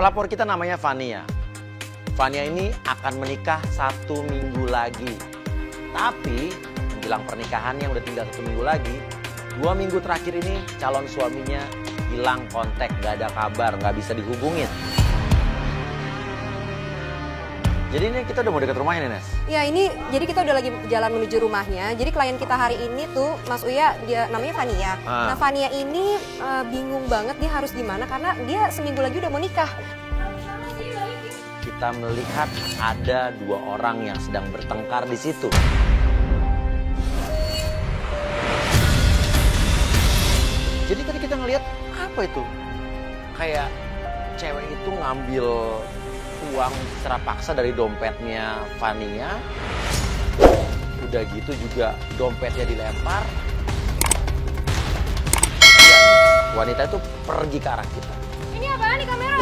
Pelapor kita namanya Fania. Fania ini akan menikah 1 minggu lagi. Tapi menjelang pernikahannya udah tinggal 1 minggu lagi, 2 minggu terakhir ini calon suaminya hilang kontak, gak ada kabar, gak bisa dihubungin. Jadi ini kita udah mau dekat rumahnya nih, Nes? Ya ini, jadi kita udah lagi jalan menuju rumahnya. Jadi klien kita hari ini tuh, Mas Uya, dia namanya Fania. Nah Fania ini bingung banget dia harus gimana karena dia seminggu lagi udah mau nikah. Kita melihat ada 2 orang yang sedang bertengkar di situ. Jadi tadi kita ngelihat apa itu? Kayak cewek itu ngambil uang secara paksa dari dompetnya Fania. Udah gitu juga dompetnya dilempar. Dan wanita itu pergi ke arah kita. Ini apaan nih kamera?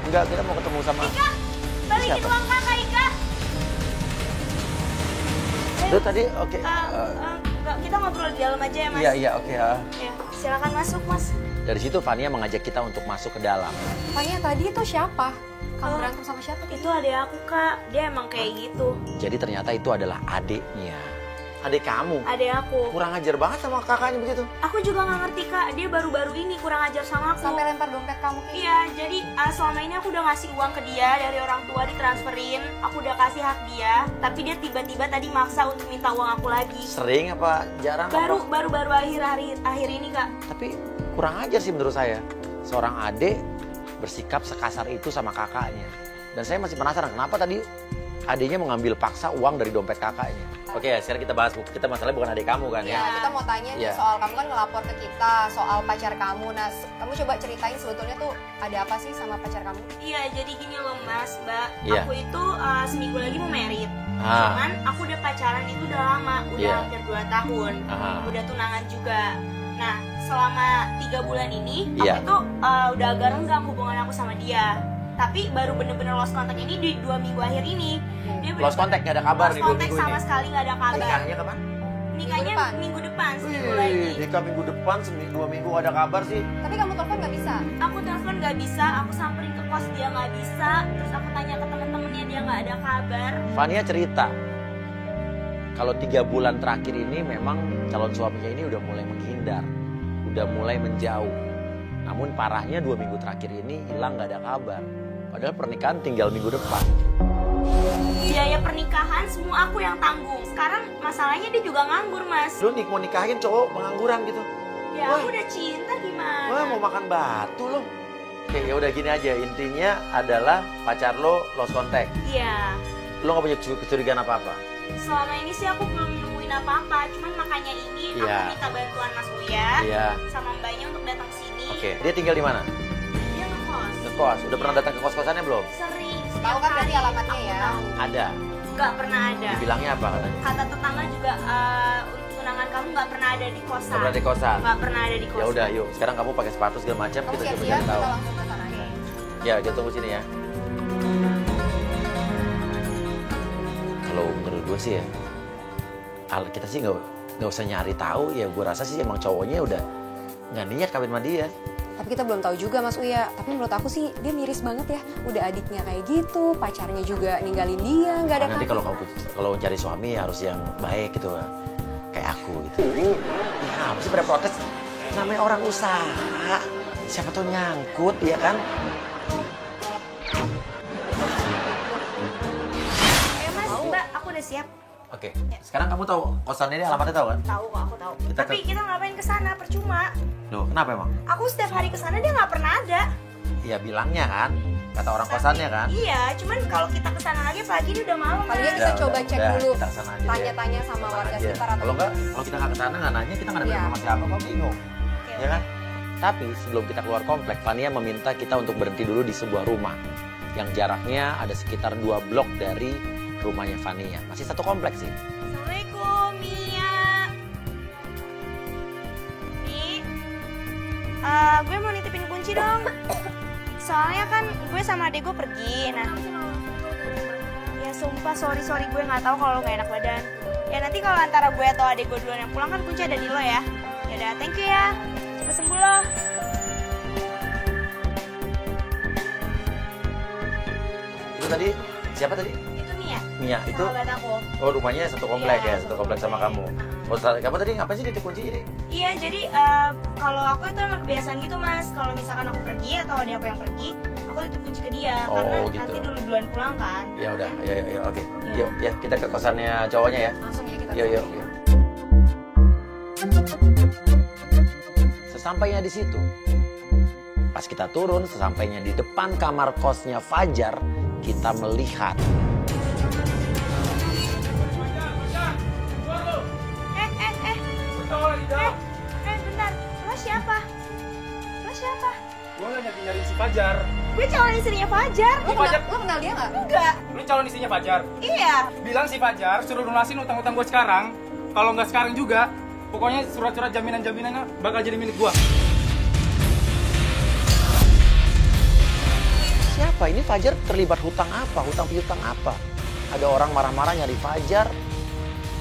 Enggak, kita mau ketemu sama... Ika, balikin Siapa? uang kakak Ika. Itu tadi oke. Kita ngobrol di dalam aja ya mas. Iya oke ya. Ya, silakan masuk mas. Dari situ Fania mengajak kita untuk masuk ke dalam. Fania tadi itu siapa? Kamu berantem sama siapa? Itu adik aku kak, dia emang kayak gitu. Jadi ternyata itu adalah adiknya. Adik kamu? Adik aku. Kurang ajar banget sama kakaknya begitu. Aku juga nggak ngerti kak, dia baru-baru ini kurang ajar sama aku. Sampai lempar dompet kamu kayak Iya, jadi selama ini aku udah ngasih uang ke dia dari orang tua ditransferin. Aku udah kasih hak dia, tapi dia tiba-tiba tadi maksa untuk minta uang aku lagi. Sering apa jarang? Baru akhir ini kak. Tapi kurang ajar sih menurut saya. Seorang adik bersikap sekasar itu sama kakaknya. Dan saya masih penasaran kenapa tadi adiknya mengambil paksa uang dari dompet kakaknya. Oke, sekarang kita bahas. Kita masalahnya bukan adik kamu kan ya? Ya, kita mau tanya nih soal kamu kan ngelapor ke kita soal pacar kamu. Nah, kamu coba ceritain sebetulnya tuh ada apa sih sama pacar kamu? Iya, jadi gini loh mas, mbak. Iya. Aku itu seminggu lagi mau merit. Cuman aku udah pacaran itu udah lama, udah hampir 2 tahun. Udah tunangan juga. Nah, selama 3 bulan ini, aku tuh udah agak renggang hubungan aku sama dia. Tapi baru bener-bener lost contact ini di 2 minggu akhir ini. Dia Lost contact, gak ada kabar nih 2 minggu minggu sama ini? sekali gak ada kabar. Nikahnya kapan? Nikahnya minggu depan, seminggu lagi. Nikah minggu depan, 2 minggu gak ada kabar sih. Tapi kamu telepon nggak bisa? Aku telepon gak bisa, aku samperin ke kos dia gak bisa. Terus aku tanya ke temen-temennya dia gak ada kabar. Fania cerita, kalau 3 bulan terakhir ini memang calon suaminya ini udah mulai menghindar. Udah mulai menjauh. Namun parahnya 2 minggu terakhir ini hilang gak ada kabar. Padahal pernikahan tinggal minggu depan. Biaya pernikahan semua aku yang tanggung. Sekarang masalahnya dia juga nganggur mas. Lu mau nikahin cowok pengangguran gitu? Ya aku udah cinta gimana? Wah mau makan batu lo. Oke ya udah gini aja, intinya adalah pacar lo lost contact. Iya. Lo gak punya kecurigaan apa-apa? Selama ini sih aku belum nemuin apa-apa. Cuman makanya ini aku minta bantuan Mas Uya sama mbaknya untuk datang sini. Oke, dia tinggal di mana? Dia ngekos. Ngekos. Udah pernah datang ke kos-kosannya belum? Sering. Tahu kan berarti alamatnya ya? Ada. Gak pernah ada. Dibilangnya apa katanya? Kata tetangga juga untuk tunangan kamu gak pernah ada di kosan. Gak pernah di kosan? Gak pernah ada di kosan. Ya udah yuk, sekarang kamu pakai sepatu segala macam kita coba cari tahu. Kita langsung ke sana aja. Ya, kita tunggu sini ya. Kalau menurut gue sih ya, kita sih nggak usah nyari tahu ya. Gue rasa sih emang cowoknya udah nggak niat kawin sama dia. Tapi kita belum tahu juga Mas Uya. Tapi menurut aku sih dia miris banget ya. Udah adiknya kayak gitu, pacarnya juga ninggalin dia, nggak ada. Nanti kalau cari suami harus yang baik gitu, kayak aku gitu. Ya apa sih pada protes? Namanya orang usaha, siapa tuh nyangkut ya kan? Mas, Mbak, aku udah siap. Oke. Sekarang kamu tahu kosan ini alamatnya tahu kan? Tahu kok, aku tahu. Tapi kita ngapain ke sana? Percuma. Loh, kenapa emang? Aku setiap hari ke sana dia nggak pernah ada. Iya bilangnya kan, kata orang kosannya kan. Iya, cuman kalau kita ke sana lagi pagi ini udah malam. Paling kita coba cek dulu, tanya-tanya sama warga sekitar atau kalau enggak, kalau kita nggak ke sana nggak nanya, kita nggak ada informasi apa, kok bingung, ya kan? Tapi sebelum kita keluar komplek, Fania meminta kita untuk berhenti dulu di sebuah rumah yang jaraknya ada sekitar 2 blok dari rumahnya Fania. Masih satu kompleks sih. Assalamualaikum, Mia. Gue mau nitipin kunci dong. Soalnya kan gue sama adek gue pergi. Nah, ya sumpah sorry gue nggak tahu kalau lo nggak enak badan. Ya nanti kalau antara gue atau adek gue duluan yang pulang kan kunci ada di lo ya. Yaudah, thank you ya. Cepet sembuh lo. tadi siapa tadi? Itu Mia. Mia itu. Sahabat aku. Oh, rumahnya satu komplek Iya, ya, satu komplek sama kamu. Oh, kamu tadi ngapain sih titik kunci ini? Iya, jadi kalau aku itu emang kebiasaan gitu mas. Kalau misalkan aku pergi atau ada aku yang pergi, aku tutup kunci ke dia. Oh, karena gitu. nanti duluan pulang kan. Ya udah, ya oke. Yuk, ya kita ke kosannya cowoknya ya. Langsung ya kita. Yuk. Sesampainya di situ, pas kita turun, sesampainya di depan kamar kosnya Fajar, kita melihat Bentar, lo siapa? Gue lagi nyariin si Fajar. Gue calon istrinya Fajar. Lo kenal dia nggak? Enggak. Lu calon istrinya Fajar. Iya. Bilang si Fajar suruh lunasin utang-utang gue sekarang. Kalau nggak sekarang juga, pokoknya surat-surat jaminan-jaminannya bakal jadi milik gue. siapa? Ini Fajar terlibat hutang apa? Hutang piutang apa? Ada orang marah-marah nyari Fajar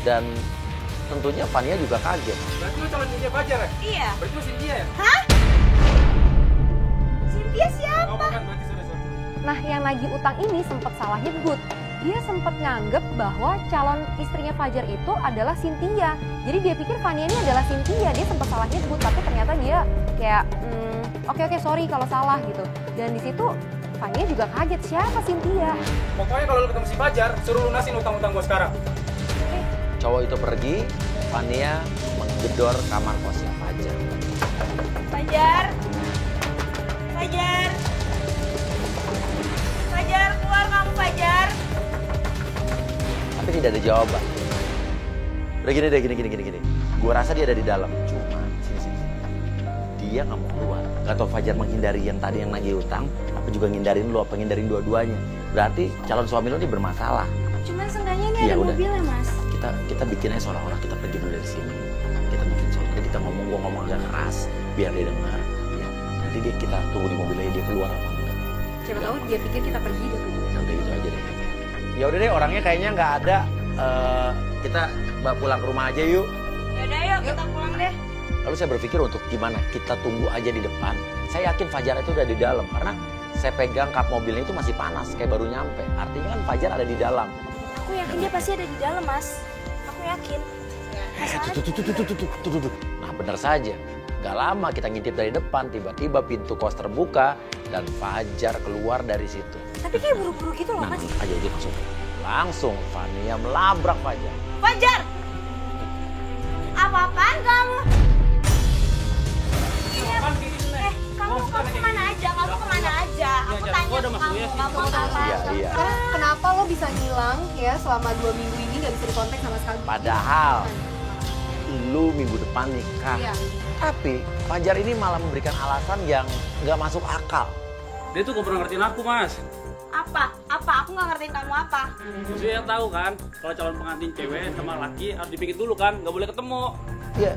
dan tentunya Fania juga kaget. Berarti lu calon istrinya Fajar ya? Iya. Berarti lu Cynthia ya? Hah? Cynthia siapa? Oh bukan, berarti sorry. Nah, yang nagih utang ini sempat salah nyebut. Dia sempat nganggep bahwa calon istrinya Fajar itu adalah Cynthia. Jadi dia pikir Fania ini adalah Cynthia. Dia sempat salah nyebut, tapi ternyata dia kayak oke, sorry kalau salah gitu. Dan di situ Fania juga kaget, siapa Cynthia? Pokoknya kalau lu ketemu si Fajar, suruh lunasin utang-utang gue sekarang. Cowok itu pergi, Fania menggedor kamar kosnya Fajar. Fajar. Fajar. Fajar, keluar kamu Fajar. Tapi tidak ada jawaban. Udah gini. Gua rasa dia ada di dalam. Cuma sini. Dia nggak mau keluar. Gak tau Fajar menghindari yang tadi yang nagih utang, apa juga ngindarin lo, apa ngindarin dua-duanya. Berarti calon suami lo ini bermasalah. Cuman seenggaknya ini Ya ada udah. mobilnya mas. Kita bikin aja seolah-olah kita pergi dulu dari sini. Kita bikin seolah-olah kita gua ngomong agak keras biar dia dengar. Ya. Nanti kita tunggu di mobilnya dia keluar apa enggak. Siapa tahu dia pikir kita pergi deh. Ya udah gitu aja deh. Ya udah deh, orangnya kayaknya nggak ada. Kita pulang ke rumah aja yuk. Yaudah yuk kita pulang deh. Lalu saya berpikir untuk gimana kita tunggu aja di depan. Saya yakin Fajar itu udah di dalam karena saya pegang kap mobilnya itu masih panas kayak baru nyampe. Artinya kan Fajar ada di dalam. Aku yakin dia pasti ada di dalam mas. Aku yakin. Tuh. Nah benar saja. Gak lama kita ngintip dari depan, tiba-tiba pintu kos terbuka dan Fajar keluar dari situ. Tapi kayak buru-buru gitu loh Nah, mas. aja dia langsung Fania melabrak Fajar. Fajar! Apa-apaan kamu? Kamu kemana aja? Aku tanya ke kamu apa? Iya. Kenapa lo bisa ngilang ya selama 2 minggu ini gak bisa dikontak sama sekali? Padahal lu minggu depan nikah. Iya. Tapi Fajar ini malah memberikan alasan yang nggak masuk akal. Dia tuh gak pernah ngertiin aku, Mas. Apa? Aku nggak ngertiin kamu apa. Dia yang tahu kan, kalau calon pengantin cewek sama laki harus dipikir dulu kan, nggak boleh ketemu. Iya.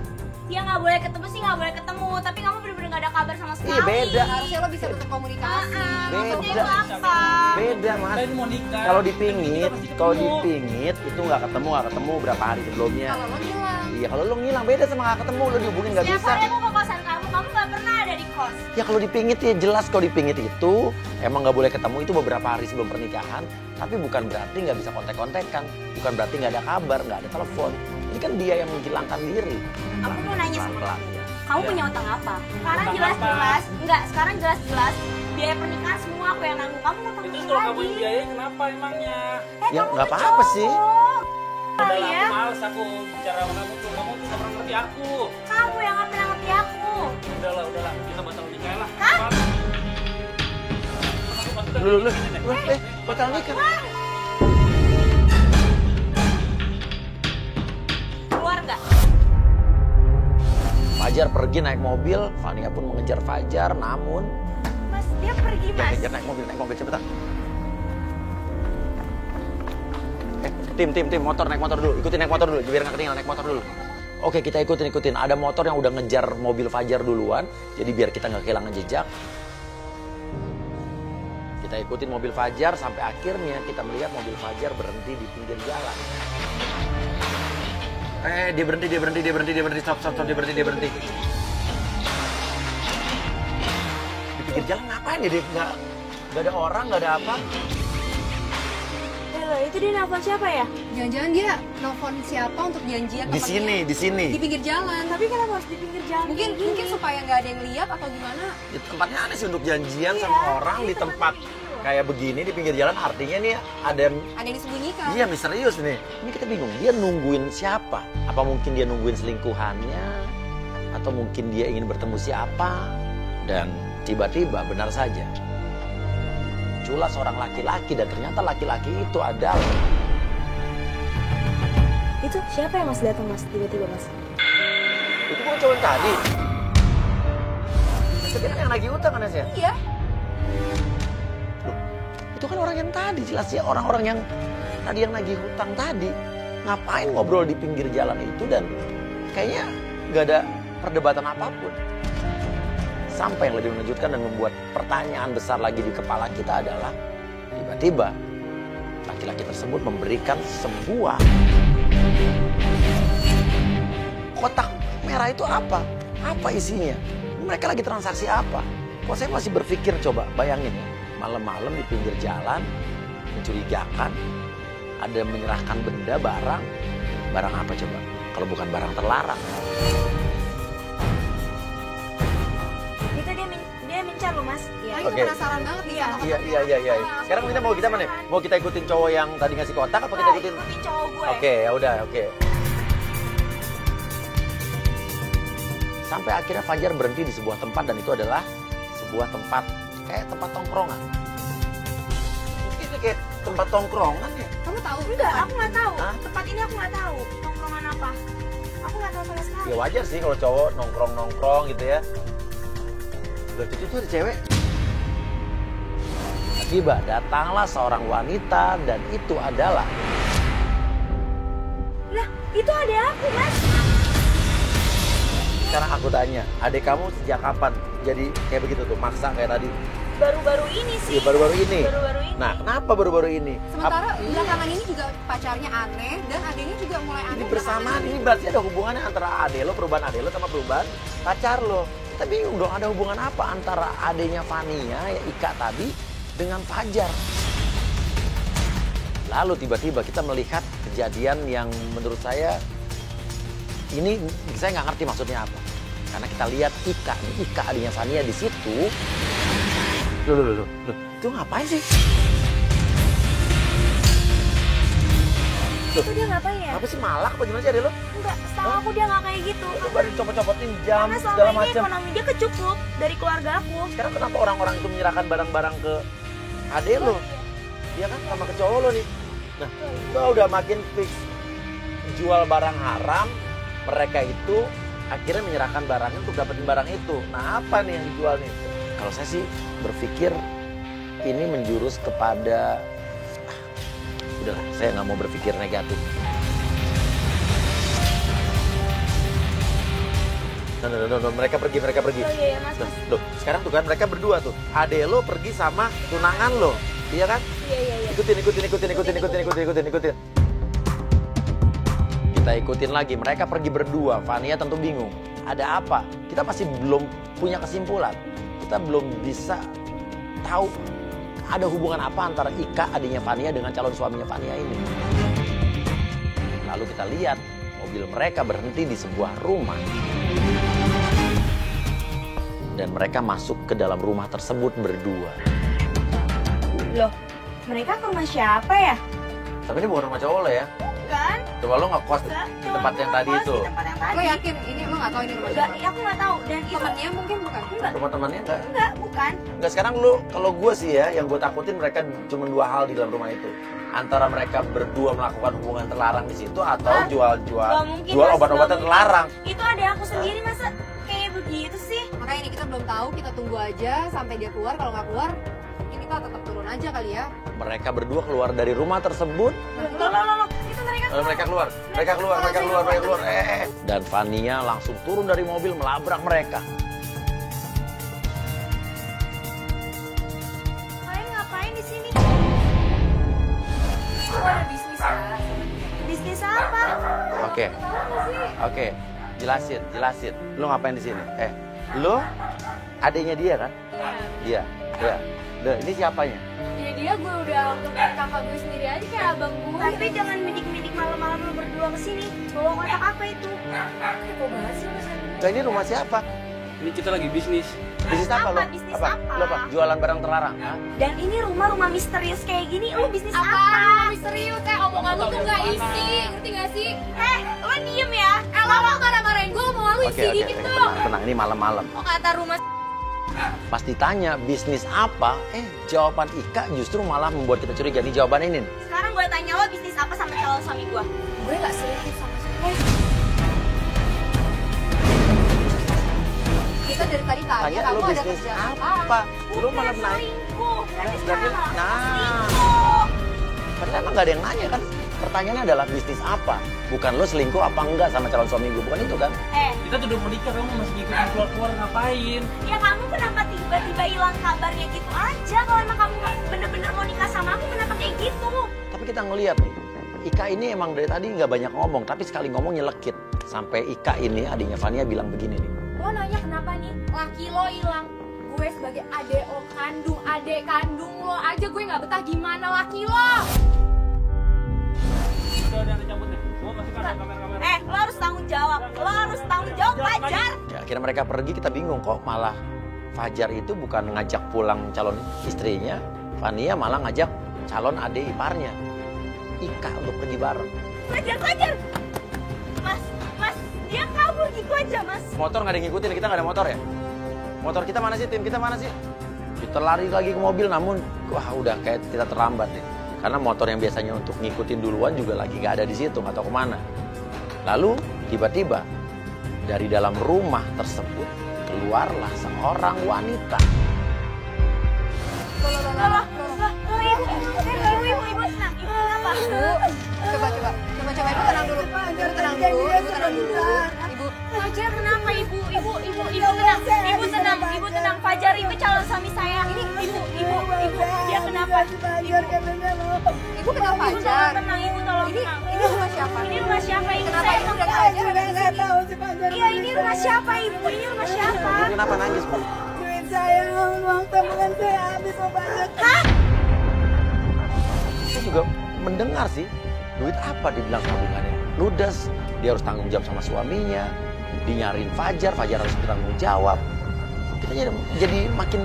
Ya nggak boleh ketemu sih nggak boleh ketemu. Tapi kamu bener-bener nggak ada kabar sama sekali. Iya beda. Harusnya lo bisa tutup komunikasi. Maksudnya Beda. itu apa? Beda mas. Kita ini mau nikah. Kalau Kita dipingit, pasti kalau ketemu. dipingit itu nggak ketemu berapa hari sebelumnya. Kalau lo ngilang. Iya kalau lu ngilang beda sama nggak ketemu, lu dihubungin nggak Setiap bisa. hari aku ke kosan kamu nggak pernah ada di kos. Ya kalau dipingit ya jelas kalau dipingit itu emang nggak boleh ketemu itu beberapa hari sebelum pernikahan. Tapi bukan berarti nggak bisa kontek-kontekan, bukan berarti nggak ada kabar, nggak ada telepon. Ini kan dia yang menghilangkan diri. Aku mau nanya sama Pelan-pelan. kamu. Kamu punya utang apa? Sekarang Utang jelas-jelas, sekarang jelas-jelas biaya pernikahan semua aku yang nanggung. Kamu utang Itu lagi. kalau kamu yang biayain kenapa emangnya? Ya kamu nggak tuh apa-apa cowok. sih. Udah ya. aku males aku bicara sama kamu tuh nggak pernah ngerti aku. Kamu yang nggak pernah ngerti aku. Udahlah, kita batal nikah lah. Hah? Lu, batal nikah. Keluar nggak? Fajar pergi naik mobil, Fania pun mengejar Fajar, namun Mas, dia pergi mas. kejar naik mobil cepetan. Tim, motor naik motor dulu, ikutin naik motor dulu, biar nggak ketinggalan naik motor dulu. Oke, kita ikutin. Ada motor yang udah ngejar mobil Fajar duluan, jadi biar kita nggak kehilangan jejak. Kita ikutin mobil Fajar sampai akhirnya kita melihat mobil Fajar berhenti di pinggir jalan. Dia berhenti, stop, dia berhenti. Di pinggir jalan ngapain ya dia? Nggak ada orang, nggak ada apa. Loh, itu dia nelfon siapa ya? Jangan-jangan dia nelfon siapa untuk janjian Di sini. di pinggir jalan. Tapi kenapa harus di pinggir jalan? Mungkin supaya nggak ada yang lihat atau gimana. Itu tempatnya aneh sih untuk janjian sama orang di tempat kayak begini di pinggir jalan, artinya nih ada yang disembunyikan. Iya, misterius nih. Ini kita bingung, dia nungguin siapa? Apa mungkin dia nungguin selingkuhannya? Atau mungkin dia ingin bertemu siapa? Dan tiba-tiba benar saja muncullah seorang laki-laki, dan ternyata laki-laki itu adalah... Itu siapa yang Mas datang, Mas? Tiba-tiba, Mas? Itu bukan cowok yang tadi. Itu kan yang lagi utang kan, ya? Iya. Loh, itu kan orang yang tadi, jelas ya, orang-orang yang tadi yang lagi hutang tadi. Ngapain ngobrol di pinggir jalan itu, dan kayaknya nggak ada perdebatan apapun. Sampai yang lebih mengejutkan dan membuat pertanyaan besar lagi di kepala kita adalah tiba-tiba laki-laki tersebut memberikan sebuah kotak merah. Itu apa? Apa isinya? Mereka lagi transaksi apa? Kok saya masih berpikir, coba bayangin ya, malam-malam di pinggir jalan, mencurigakan, ada menyerahkan benda, barang apa coba? Kalau bukan barang terlarang. Itu dia mencar loh, Mas. Iya. Aku penasaran banget nih. Iya. Sekarang kita mau mana? Mau kita ikutin cowok yang tadi ngasih kotak, apa kita ikutin cowok gue? Oke, ya udah, oke. Sampai akhirnya Fajar berhenti di sebuah tempat, dan itu adalah sebuah tempat kayak tempat tongkrongan. Ini kayak tempat tongkrongan ya? Kamu tahu? Enggak, aku nggak tahu. Hah? Tempat ini aku nggak tahu. Tongkrongan apa? Aku nggak tahu sama sekali. Ya wajar sih kalau cowok nongkrong gitu ya. Loh, itu tuh ada cewek. Tiba datanglah seorang wanita, dan itu adalah... Lah, itu ada aku, Mas. Sekarang aku tanya, adik kamu sejak kapan jadi kayak begitu tuh, maksa kayak tadi? Baru-baru ini sih. Iya, baru-baru ini. Baru-baru ini. Nah, kenapa baru-baru ini? Sementara belakangan ini juga pacarnya aneh, dan adiknya juga mulai aneh. Ini bersamaan, ini berarti ada hubungannya antara adek lo, perubahan adek lo sama perubahan pacar lo. Kita bingung dong, ada hubungan apa antara adeknya Fania, ya Ika tadi, dengan Fajar. Lalu tiba-tiba kita melihat kejadian yang menurut saya, ini saya nggak ngerti maksudnya apa. Karena kita lihat Ika adiknya Fania di situ. Loh, itu ngapain sih? Itu dia ngapain ya? Apa sih, malak apa gimana sih adek lo? Enggak, setahu aku dia nggak kayak gitu. Itu baru copot-copotin jam, Karena segala selama ini macam. ekonomi dia kecukup dari keluarga aku. Sekarang kenapa orang-orang itu menyerahkan barang-barang ke adek lo? Iya kan, sama ke cowok lo nih. Nah, itu udah makin fix. Jual barang haram, mereka itu akhirnya menyerahkan barangnya untuk dapetin barang itu. Nah, apa nih yang dijual nih? Kalau saya sih berpikir ini menjurus kepada... udahlah, saya nggak mau berpikir negatif. No, mereka pergi. Oh iya, Mas. Loh, sekarang tuh kan mereka berdua tuh. Ade lo pergi sama tunangan lo, iya kan? Iya. Ikutin. Kita ikutin lagi, mereka pergi berdua. Fania tentu bingung, ada apa? Kita masih belum punya kesimpulan. Kita belum bisa tahu ada hubungan apa antara Ika adiknya Fania dengan calon suaminya Fania ini. Lalu kita lihat mobil mereka berhenti di sebuah rumah. Dan mereka masuk ke dalam rumah tersebut berdua. Loh, mereka ke rumah siapa ya? Tapi ini bukan rumah cowok lo ya? Kan? Coba lo ngekos di tempat yang tadi itu. Di tempat yang tadi. Lo yakin ini lo nggak tahu ini rumah Enggak, siapa? aku nggak tahu. Dan itu Temennya mungkin bukan? enggak, Rumah temannya enggak? enggak, bukan. Enggak, sekarang lo, kalau gue sih ya, yang gue takutin mereka cuma dua hal di dalam rumah itu. Antara mereka berdua melakukan hubungan terlarang di situ, atau Hah? jual Nggak mungkin, jual Mas. obat-obatan Nggak terlarang. mungkin. Itu ada aku sendiri, masa kayak begitu sih? Makanya ini kita belum tahu, kita tunggu aja sampai dia keluar. Kalau nggak keluar, mungkin kita tetap turun aja kali ya. Mereka berdua keluar dari rumah tersebut. Loh. Itu mereka Lalu mereka keluar. Dan Fania langsung turun dari mobil melabrak mereka. Kalian ngapain di sini? Oh, ada bisnis ya. Bisnis apa? Oke. Jelasin. Lo ngapain di sini? Lo adiknya dia kan? Iya. Loh, ini siapanya? Iya, abangnya dia, gue udah anggap kayak kakak gue sendiri aja, kayak abang gue. Tapi jangan midik-midik malam-malam lo berdua kesini. Bawa kotak apa itu? Kok banget sih lu? Nah, ini rumah siapa? Ini kita lagi bisnis. Bisnis apa lo? Bisnis apa? Lo apa? Jualan barang terlarang? Hah? Dan ini rumah-rumah misterius kayak gini, lu bisnis apa? Apa? Serius, omongan lu tuh gak isi, ngerti gak sih? Lo diem ya? Lo marah-marahin gue, omongan lu isi dikit dong. Tenang, ini malam-malam. Oh kata rumah Pas ditanya bisnis apa, jawaban Ika justru malah membuat kita curiga. Nih jawaban ini nih. Sekarang gue tanya lo bisnis apa sama calon suami gue? gue gak selingkuh sama siapa. Kita dari tadi tanya Tanya kamu lo ada bisnis kerjaan apa? Lo Bukan malah naik. selingkuh. Berarti sekarang malah Nah. selingkuh. Karena emang gak ada yang nanya kan. Pertanyaannya adalah bisnis apa? Bukan lo selingkuh apa enggak sama calon suami gue. Bukan itu kan? Kita tuh udah menikah, kamu masih ngikutin keluar-keluar ngapain? Ya kamu kenapa tiba-tiba hilang kabarnya gitu aja? Kalau emang kamu bener-bener mau nikah sama aku, kenapa kayak gitu? Tapi kita ngeliat nih. Ika ini emang dari tadi nggak banyak ngomong. Tapi sekali ngomong nyelekit. Sampai Ika ini, adiknya Fania bilang begini nih. Lo nanya kenapa nih? Laki lo hilang. Gue sebagai adek lo kandung, adek kandung lo aja gue gak betah gimana laki lo. Udah cabut nih. Gua masih ada kamera-kamera. Lo harus tanggung jawab. Lo harus tanggung jawab, Fajar. Ya, akhirnya mereka pergi, kita bingung kok malah Fajar itu bukan ngajak pulang calon istrinya. Fania malah ngajak calon adik iparnya. Ika untuk pergi bareng. Fajar. Mas, dia kabur gitu aja, Mas. Motor nggak ada yang ngikutin, kita nggak ada motor ya? Motor kita mana sih, tim kita mana sih? Kita lari lagi ke mobil, namun wah udah kayak kita terlambat nih. Karena motor yang biasanya untuk ngikutin duluan juga lagi nggak ada di situ, nggak tahu kemana. Lalu tiba-tiba dari dalam rumah tersebut keluarlah seorang wanita. Ibu, tenang. Ibu kenapa? Coba ibu tenang dulu. Ibu tenang dulu. Ibu. Fajar kenapa ibu tenang. Ibu tenang. Fajar itu calon suami saya. Ini ibu. Dia kenapa? Ibu kenal Fajar. Tenang ibu, tolong tenang. Ini rumah siapa? Ini rumah siapa ibu? Kenapa Saya ibu emang dan Fajar ada di sini? Iya, ini rumah siapa ibu? Ini rumah siapa? Ibu kenapa nangis, Bu? Duit saya, uang tabungan saya habis mau banyak. Hah? Saya juga mendengar sih, duit apa dibilang tabungannya? Ludes, dia harus tanggung jawab sama suaminya, dinyariin Fajar harus bertanggung jawab. Kita jadi makin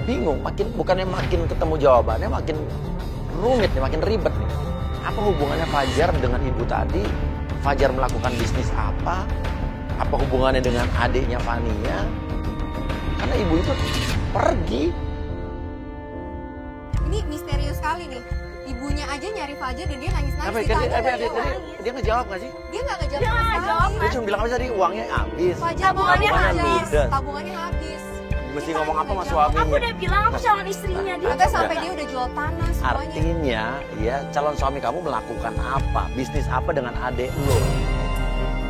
bingung, bukannya makin ketemu jawabannya, makin rumit nih, makin ribet nih. Apa hubungannya Fajar dengan ibu tadi? Fajar melakukan bisnis apa? Apa hubungannya dengan adiknya Fania? Karena ibu itu pergi. Ini misterius sekali nih. Ibunya aja nyari Fajar dan dia nangis-nangis. Apa dia ngejawab nggak sih? Dia nggak ngejawab Dia sama nggak sekali. jawab. Dia cuma bilang apa tadi? Uangnya habis. Fajar Tabungannya habis. Tabungannya habis. Mesti ngomong apa sama Aku suaminya? udah bilang aku calon istrinya dia. Bahkan sampai dia udah jual tanah semuanya. Artinya, ya calon suami kamu melakukan apa? Bisnis apa dengan adik lo?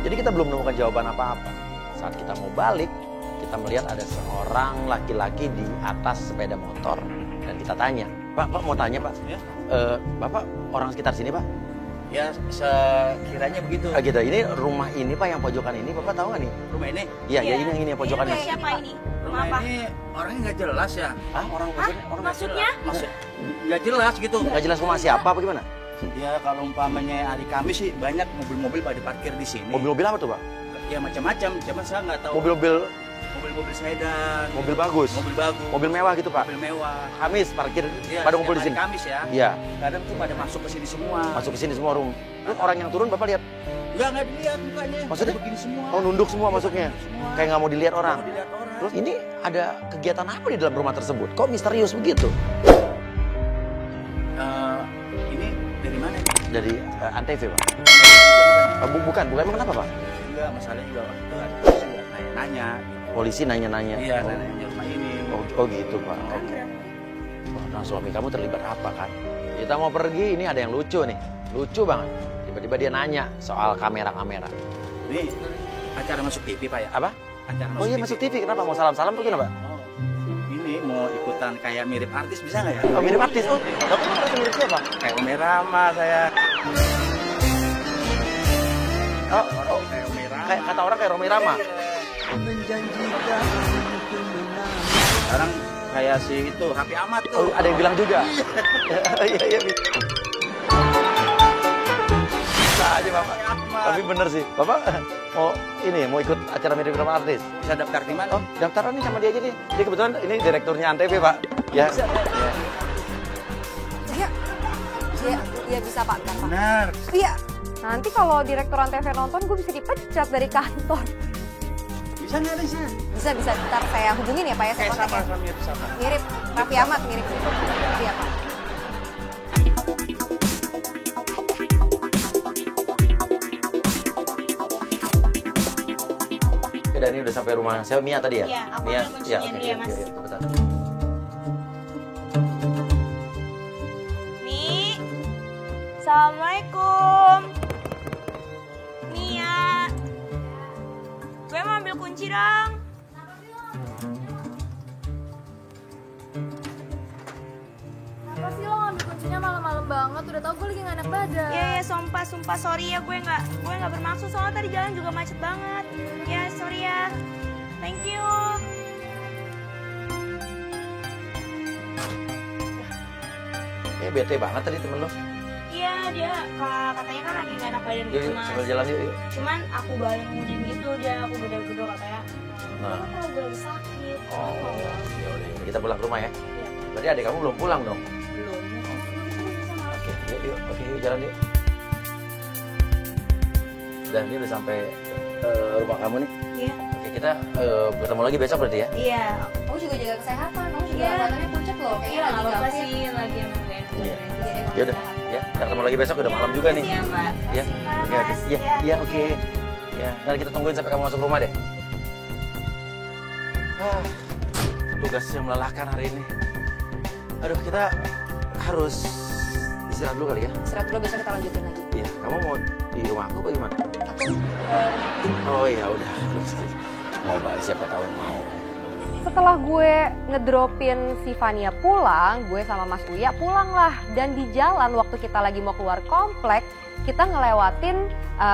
Jadi kita belum menemukan jawaban apa-apa. Saat kita mau balik, kita melihat ada seorang laki-laki di atas sepeda motor. Dan kita tanya, Pak mau tanya Pak. Ya. Bapak orang sekitar sini Pak? Ya, sekiranya begitu. Gitu. Ini rumah ini Pak yang pojokan ini, Bapak tahu nggak nih? Rumah ini? Iya, ya ini yang ini yang pojokan Ini ini. siapa ini? Rumah Apa? ini orangnya nggak jelas ya. Ah, orang maksudnya orang nggak Maksudnya? Maksud nggak jelas gitu. nggak jelas rumah siapa apa gimana? Ya kalau umpamanya hari Kamis sih banyak mobil-mobil pada parkir di sini. Mobil-mobil apa tuh Pak? Ya macam-macam, cuman saya nggak tahu. Mobil-mobil Sedan. mobil bagus. Mobil bagus. Mobil mewah gitu Pak. Mobil mewah. Kamis parkir Ya, pada ngumpul di setiap sini. hari Kamis ya. Iya, Kadang tuh pada masuk ke sini semua. masuk ke sini semua room. Terus orang yang turun Bapak lihat? Nggak dilihat mukanya. Maksudnya? Pada begini semua. Oh, nunduk semua masuknya. Semua. Kayak nggak mau dilihat orang. Nggak mau dilihat orang. Terus ini ada kegiatan apa di dalam rumah tersebut? Kok misterius begitu? Ini dari mana ini? Dari Antv Pak? Bukan emang kenapa Pak? Enggak, masalahnya juga waktu itu ada polisi nggak nanya-nanya. Polisi nanya-nanya. Iya, nanya rumah ini. Oh gitu Pak. Oke. Nah, suami kamu terlibat apa kan? Kita mau pergi, ini ada yang lucu nih. Lucu banget. Tiba-tiba dia nanya soal kamera-kamera. Ini acara masuk TV Pak ya? Apa? Acara Oh iya masuk TV, kenapa? Mau salam-salam tuh kenapa? Oh, ini mau ikutan kayak mirip artis bisa nggak ya? Oh mirip artis, oh kamu merasa mirip siapa? Kayak Ome Rama saya. Oh, Kayak Ome Rama. kayak kata orang kayak Romi Rama. Sekarang kayak si itu Raffi Ahmad tuh. Oh, ada yang bilang juga. Iya. Bisa aja Bapak. Tapi bener sih. Bapak mau ikut acara mirip sama artis. Bisa daftar di mana? Oh, daftaran nih sama dia aja nih. Dia kebetulan ini direkturnya Antv, Pak. Ya. Iya bisa Pak. Benar. Iya. Nanti kalau direktur Antv nonton, gue bisa dipecat dari kantor. Bisa nggak bisa? Bisa. Ntar saya hubungin ya Pak ya. Sama. Mirip. Raffi Ahmad mirip. Iya Pak. Dan ini udah sampai rumah saya Mia tadi ya? Iya, aku Mia. udah kunciin dia, Mas. Cepetan. Mi, Assalamualaikum. Mia, gue mau ambil kunci dong. Apa sih lo ngambil kuncinya malam-malam banget? Udah tau gue lagi gak enak badan. Ya, sumpah sorry ya, gue nggak bermaksud, soalnya tadi jalan juga macet banget. Ya, sorry ya. Thank you. Bete banget tadi temen lo. Iya, dia katanya kan lagi gak enak badan gitu, Yuk, Mas. sambil jalan yuk. Cuman aku bangunin gitu, aku gedor-gedor katanya. Nah. Kalau gue lagi sakit. Oh, ya udah. Kita pulang ke rumah ya. Iya. Berarti adik kamu belum pulang dong? Belum. Oke, yuk, jalan yuk. Dan ini udah sampai rumah kamu nih. Iya. Oke, kita bertemu lagi besok berarti ya? Iya. Kamu juga jaga kesehatan. Kamu juga Iya. badannya pucet loh. Iya, Kayaknya nggak lagi apa-apa gak fit. sih, lagi emang gak enak. Iya. Ya udah, ya. Kita ketemu lagi besok, udah malam juga nih. Iya, Mbak. Ya, oke. Iya, oke. Ya, nanti kita tungguin sampai kamu masuk rumah deh. Tugas yang melelahkan hari ini. Aduh, kita harus istirahat dulu kali ya. Istirahat dulu, besok kita lanjutin lagi. Iya, kamu mau di rumah aku apa gimana? Oh iya, udah. Mau balik, siapa tahu mau. Setelah gue ngedropin si Fania pulang, gue sama Mas Uya pulang lah. Dan di jalan waktu kita lagi mau keluar komplek, kita ngelewatin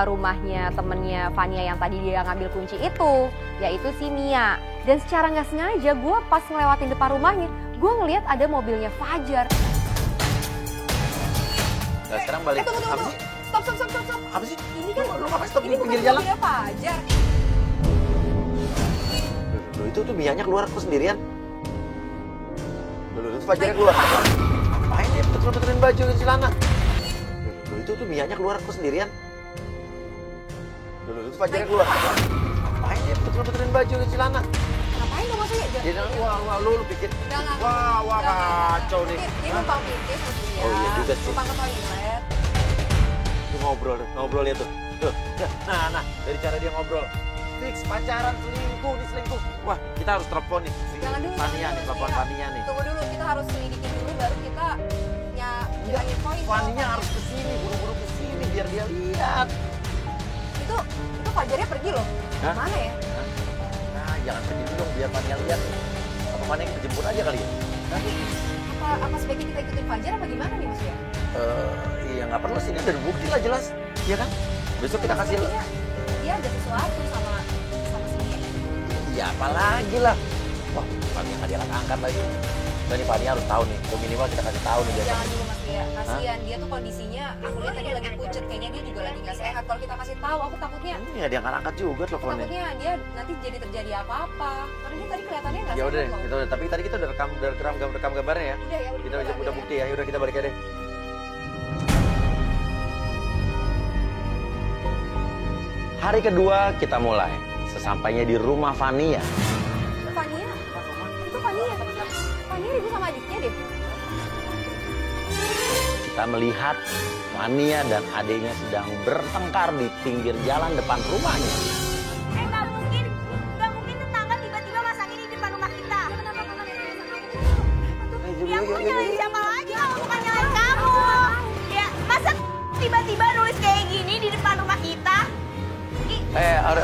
rumahnya temennya Fania yang tadi dia ngambil kunci itu, yaitu si Mia. Dan secara nggak sengaja gue pas ngelewatin depan rumahnya, gue ngeliat ada mobilnya Fajar. Nah, sekarang balik. Tunggu. Apa sih? Stop. Apa sih? Ini kan Lu ngapain stop di ini bukan pinggir jalan? mobilnya Fajar. Loh, itu tuh Mianya keluar kok sendirian. Loh, itu Fajarnya keluar. Ngapain dia betul-betulin baju ke celana? Loh, itu tuh Mianya keluar kok sendirian. Loh, itu Fajarnya keluar. Ngapain dia betul-betulin baju ke celana? Ngapain lo maksudnya? Dia wah, lu pikir. Jangan. Wah, kacau nih. Dia numpang pipis maksudnya. Oh iya juga sih. Numpang ke toilet. Tuh ngobrol ya tuh. Tuh, nah, dari cara dia ngobrol. Fix pacaran selingkuh. Wah, kita harus telepon nih. Jangan dulu. Fania nih, telepon Fania nih. Tunggu dulu, kita harus selidikin dulu baru kita nyalain poin. Fania harus kesini, buru-buru kesini biar dia lihat. Itu Fajarnya pergi loh. Hah? Mana ya? Nah, jangan begitu dong biar Fania lihat. Apa Fania kita jemput aja kali ya? Apa sebaiknya kita ikutin Fajar apa gimana nih Mas ya? Iya nggak perlu sih, ini udah bukti lah jelas, iya kan? Besok kita kasih. Dia ada sesuatu sama si Mia ini. Ya apalagi lah. Wah, Fania nggak diangkat lagi. Dan ini Fania harus tahu nih, minimal kita kasih tahu nih. Jangan dulu Mas ya, kasihan dia tuh kondisinya. Aku lihat tadi lagi pucet, kayaknya dia juga lagi nggak sehat. Kalau kita kasih tahu, aku takutnya. Ini nggak diangkat juga teleponnya. Takutnya dia nanti jadi terjadi apa-apa. Karena dia tadi kelihatannya nggak Ya sehat udah, loh. tapi tadi kita udah rekam gambarnya ya. Udah ya, Kita udah bukti ya. Udah kita balik aja deh. Hari kedua kita mulai. Sesampainya di rumah Fania. Itu Fania. Fania ribut sama adiknya deh. Kita melihat Fania dan adiknya sedang bertengkar di pinggir jalan depan rumahnya. Nggak mungkin tetangga tiba-tiba masang ini di depan rumah kita. Yang mau nyalain siapa lagi kalau bukan nyalain kamu? Ya, masa tiba-tiba nulis kayak gini di depan rumah kita? Are.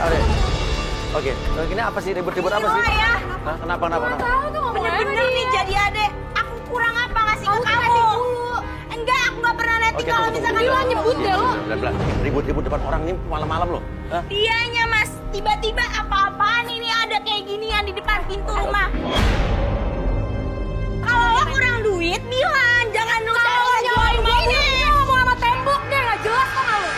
Oke, ini apa sih ribut-ribut apa sih? Ya. Hah, kenapa? Bener-bener nih jadi adek. Aku kurang apa ngasih ke kamu? Enggak, aku nggak pernah netting Oke, kalau tunggu. misalkan lo nyebut deh lo. Pelan-pelan. Ribut-ribut depan orang ini malam-malam loh. Hah? Dianya mas, tiba-tiba apa-apaan ini ada kayak ginian di depan pintu rumah. Kalau kurang duit bilang, jangan lu cari jual rumah ini. Ngomong sama tembok deh, nggak jelas kan lu.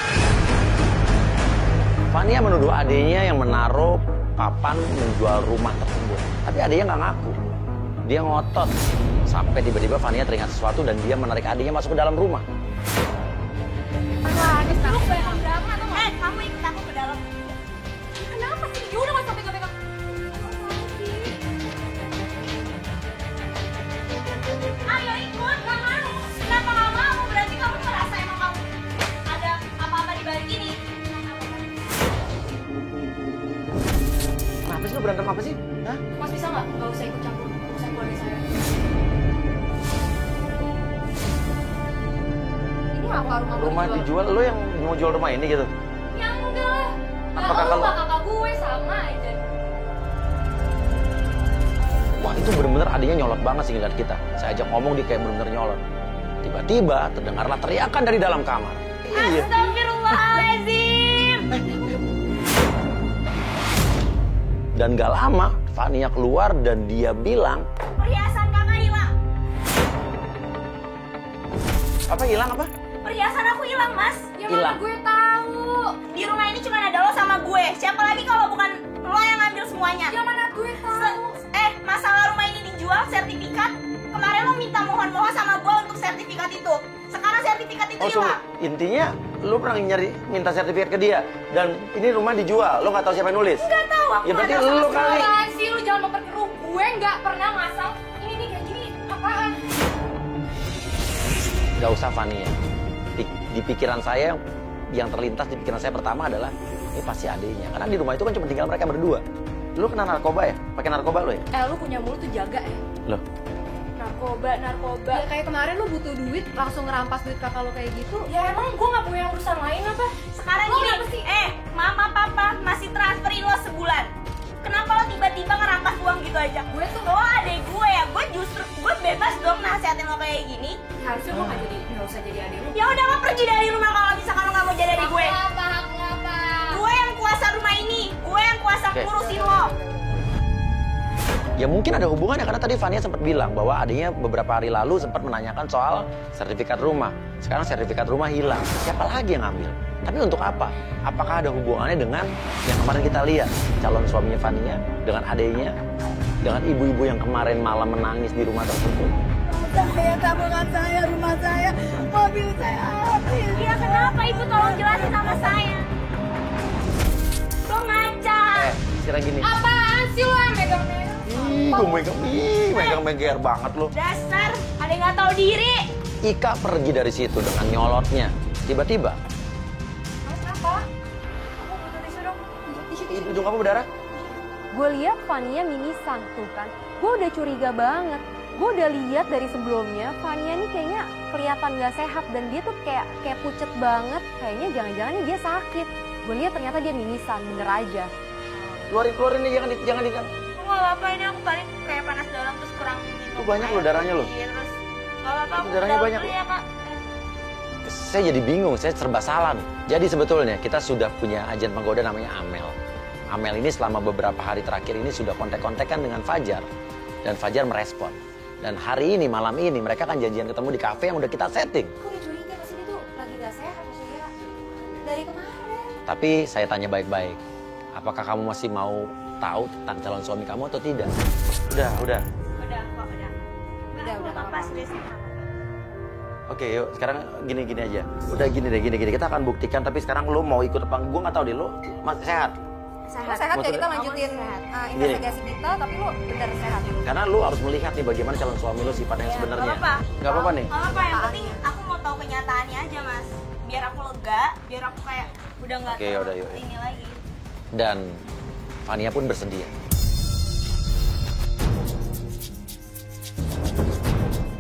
Fania menuduh adiknya yang menaruh papan menjual rumah tersebut. Tapi adiknya nggak ngaku. Dia ngotot. Sampai tiba-tiba Fania teringat sesuatu dan dia menarik adiknya masuk ke dalam rumah. Lu bayar berapa atau nggak? Kamu ikut aku ke dalam. Kenapa sih? Ya udah nggak usah pegang-pegang. Ayo ikut, gak mau. Kenapa gak mau? Berarti kamu merasa emang kamu ada apa-apa di balik ini. Kenapa sih lu berantem apa sih? Hah? Mas bisa nggak? Nggak usah ikut campur urusan keluarga saya. Ini apa Rumah dijual, lu yang mau jual rumah ini gitu? Ya enggak lah. Apakah Kalau kalau- kakak gue sama aja. Wah itu bener-bener adiknya nyolot banget sih ngeliat kita. Saya ajak ngomong dia kayak bener-bener nyolot. Tiba-tiba terdengarlah teriakan dari dalam kamar. Iya. Astagfirullahaladzim. Dan gak lama Fania keluar dan dia bilang, Perhiasan kakak hilang. apa hilang apa? Perhiasan aku hilang, Mas. Ya Hilang. mana gue tahu. Di rumah ini cuma ada lo sama gue. Siapa lagi kalau bukan lo yang ngambil semuanya? Ya mana gue tahu. Masalah rumah ini dijual, sertifikat. Kemarin lo minta mohon-mohon sama gue untuk sertifikat itu. Sekarang sertifikat itu Oh hilang. intinya lu pernah minta sertifikat ke dia. Dan ini rumah dijual, lu gak tahu siapa yang nulis? Gak tahu aku. Ya berarti nggak tahu lu sama kali. Apaan sih lu jangan memperkeruh gue nggak pernah masang ini nih kayak gini apaan? Gak usah Fania. Di pikiran saya yang terlintas di pikiran saya pertama adalah ini pasti adiknya. Karena di rumah itu kan cuma tinggal mereka berdua. Lu kena narkoba ya? Pakai narkoba lu ya? Lu punya mulut tuh jaga ya. Loh, Narkoba. Ya kayak kemarin lu butuh duit, langsung ngerampas duit kakak lu kayak gitu. Ya emang gue nggak punya urusan lain apa? Sekarang Lo gini, kenapa sih? Mama papa masih transferin lo sebulan. Kenapa lo tiba-tiba ngerampas uang gitu aja? Gue tuh Lo adek gue ya, gue bebas dong nasihatin lo kayak gini. harusnya gue nggak usah jadi adik lu. Ya udah lo pergi dari rumah kalau misalkan lo nggak mau jadi adik gue. Apa? Gue yang kuasa rumah ini, gue yang kuasa Oke. ngurusin lo. ya mungkin ada hubungannya karena tadi Fania sempat bilang bahwa adiknya beberapa hari lalu sempat menanyakan soal sertifikat rumah. Sekarang sertifikat rumah hilang. Siapa lagi yang ngambil? Tapi untuk apa? Apakah ada hubungannya dengan yang kemarin kita lihat? Calon suaminya Fania, dengan adiknya, dengan ibu-ibu yang kemarin malam menangis di rumah tersebut. Saya, tabungan saya, rumah saya, mobil saya habis. Iya kenapa ibu tolong jelasin sama saya. Lo ngaca. Sekarang gini. Apaan sih lo yang megang-megang? Ih, gue megang-megar banget lo. Dasar, ada yang nggak tahu diri. Ika pergi dari situ dengan nyolotnya. Tiba-tiba, Kenapa? Aku butuh tisu dong. hidung kamu berdarah? Gue lihat Fania mimisan tuh kan. Gue udah curiga banget. Gue udah lihat dari sebelumnya Fania nih kayaknya kelihatan gak sehat dan dia tuh kayak pucet banget. Kayaknya jangan-jangan dia sakit. Gue lihat ternyata dia mimisan, bener aja. Keluarin nih, jangan di. Nggak apa-apa, ini aku paling kayak panas dalam terus kurang minum. Itu banyak loh darahnya loh. Iya, terus nggak apa-apa, Itu aku darahnya dalam banyak dulu loh. ya, Kak. Saya jadi bingung, saya serba salah nih. Jadi sebetulnya kita sudah punya agen penggoda namanya Amel. Amel ini selama beberapa hari terakhir ini sudah kontak-kontakan dengan Fajar. Dan Fajar merespon. Dan hari ini, malam ini, mereka akan janjian ketemu di kafe yang udah kita setting. Gue udah curiga pasti dia tuh lagi gak sehat maksudnya. Dari kemarin. Tapi saya tanya baik-baik. Apakah kamu masih mau tahu tentang calon suami kamu atau tidak? Udah. Udah, kok, udah. Udah, Lepas deh sih. Oke, yuk sekarang gini aja. Udah gini. Kita akan buktikan, tapi sekarang lu mau ikut apa? Gue nggak tahu deh, lu masih sehat. Lo sehat ya, kita lanjutin investigasi kita, tapi lo bener sehat. Karena lu harus melihat nih bagaimana calon suami lu sifatnya yang sebenarnya. Nggak apa-apa. Nggak apa-apa nih. Nggak apa-apa, yang penting aku mau tahu kenyataannya aja, Mas. Biar aku lega, biar aku kayak udah nggak Oke, yaudah, yuk. ini lagi. Dan Fania pun bersedia.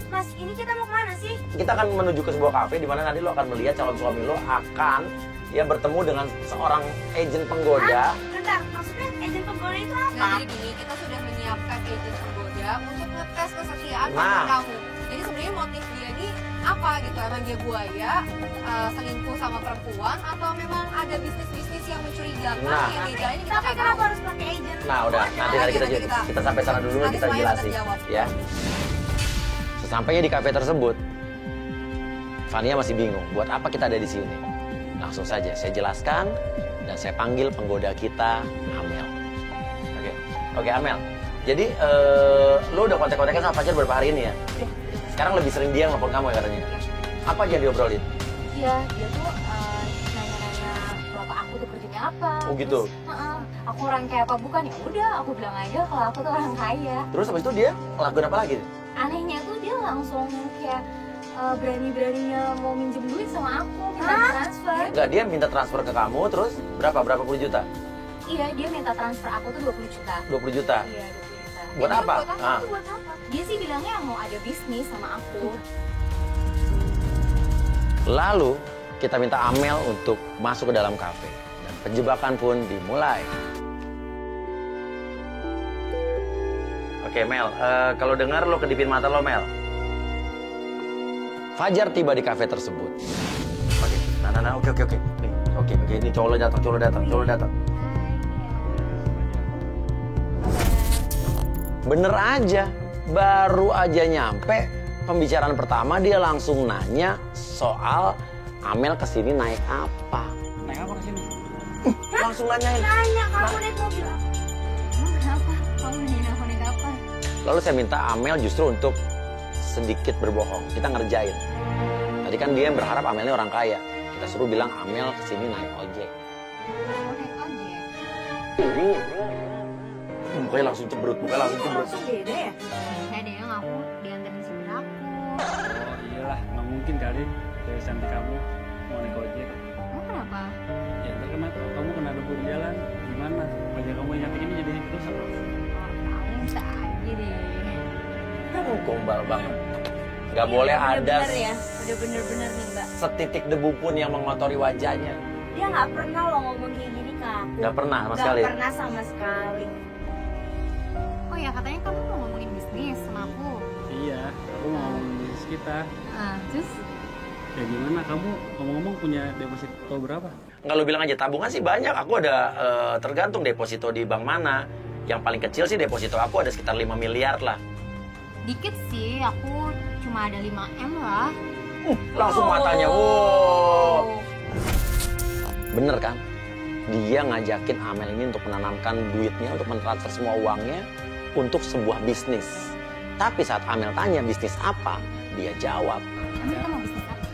Mas, ini kita mau kemana sih? Kita akan menuju ke sebuah kafe di mana nanti lo akan melihat calon suami lo akan bertemu dengan seorang agen penggoda. Bentar, maksudnya agen penggoda itu Nah, apa? jadi gini, kita sudah menyiapkan agent penggoda untuk ngetes kesetiaan Nah. pacar kamu. Jadi sebenarnya motif dia ini apa gitu? Emang dia buaya, selingkuh sama perempuan, atau memang ada bisnis-bisnis yang mencurigakan Nah. yang dia jalani kita Tapi nggak kenapa tahu. harus pakai agen? Nah, udah nanti Nanti kita sampai sana dulu nanti kita semuanya jelasin, terjawab. ya. Sesampainya di kafe tersebut, Fania masih bingung, buat apa kita ada di sini? Langsung saja saya jelaskan dan saya panggil penggoda kita, Amel. Oke, Amel. Jadi lo udah kontak-kontakan sama Fajar beberapa hari ini ya? Sekarang lebih sering dia nelfon kamu ya katanya? Apa aja diobrolin? Iya, dia tuh nanya-nanya bapak aku tuh kerjanya apa. Oh gitu? Terus, aku orang kayak apa bukan, ya udah aku bilang aja kalau aku tuh orang kaya. Terus habis itu dia ngelakuin apa lagi? Anehnya tuh dia langsung kayak berani-beraninya mau minjem duit sama aku, minta transfer. Enggak, dia minta transfer ke kamu, terus berapa puluh juta? Iya, dia minta transfer aku tuh 20 juta. 20 juta? Iya, 20 juta. Buat apa? Buat apa? Dia sih bilangnya mau ada bisnis sama aku. Lalu kita minta Amel untuk masuk ke dalam kafe dan penjebakan pun dimulai. Oke Mel, kalau dengar lo kedipin mata lo Mel. Fajar tiba di kafe tersebut. Oke, oke, ini cowok lo datang. Bener aja, baru aja nyampe pembicaraan pertama dia langsung nanya soal Amel kesini naik apa. Naik apa kesini? Langsung nanyain. Nanya kamu naik mobil. Emang kenapa? Kamu nanyain aku naik apa? Lalu saya minta Amel justru untuk sedikit berbohong. Kita ngerjain. Tadi kan dia berharap Amelnya orang kaya. Kita suruh bilang Amel kesini naik ojek. Aku naik ojek. Mukanya langsung cebrut. Langsung beda ya? Saya deh yang aku diantarin supir aku. Oh iyalah, nggak mungkin kali dari cantik kamu mau naik ojek. Emang kenapa? Ya ntar kena kamu kena debu di jalan, gimana? Wajah kamu yang cantik ini jadi rusak. Oh, kamu bisa aja deh. Gombal banget. Gak boleh ada Bener ya, udah bener-bener nih mbak. setitik debu pun yang mengotori wajahnya. Dia nggak pernah loh ngomong kayak gini ke aku. Gak pernah sama sekali. Gak pernah sama sekali. Oh ya, katanya kamu mau ngomongin bisnis sama aku. Iya, aku mau ngomongin bisnis kita. Terus? Ya gimana, kamu ngomong-ngomong punya deposito berapa? Nggak, lu bilang aja tabungan sih banyak. Aku ada tergantung deposito di bank mana. Yang paling kecil sih deposito aku ada sekitar 5 miliar lah. Dikit sih, aku cuma ada 5M lah. Langsung matanya, wow. Bener kan? Dia ngajakin Amel ini untuk menanamkan duitnya, untuk mentransfer semua uangnya untuk sebuah bisnis. Tapi saat Amel tanya bisnis apa, dia jawab. Emang kita mau bisnis apa?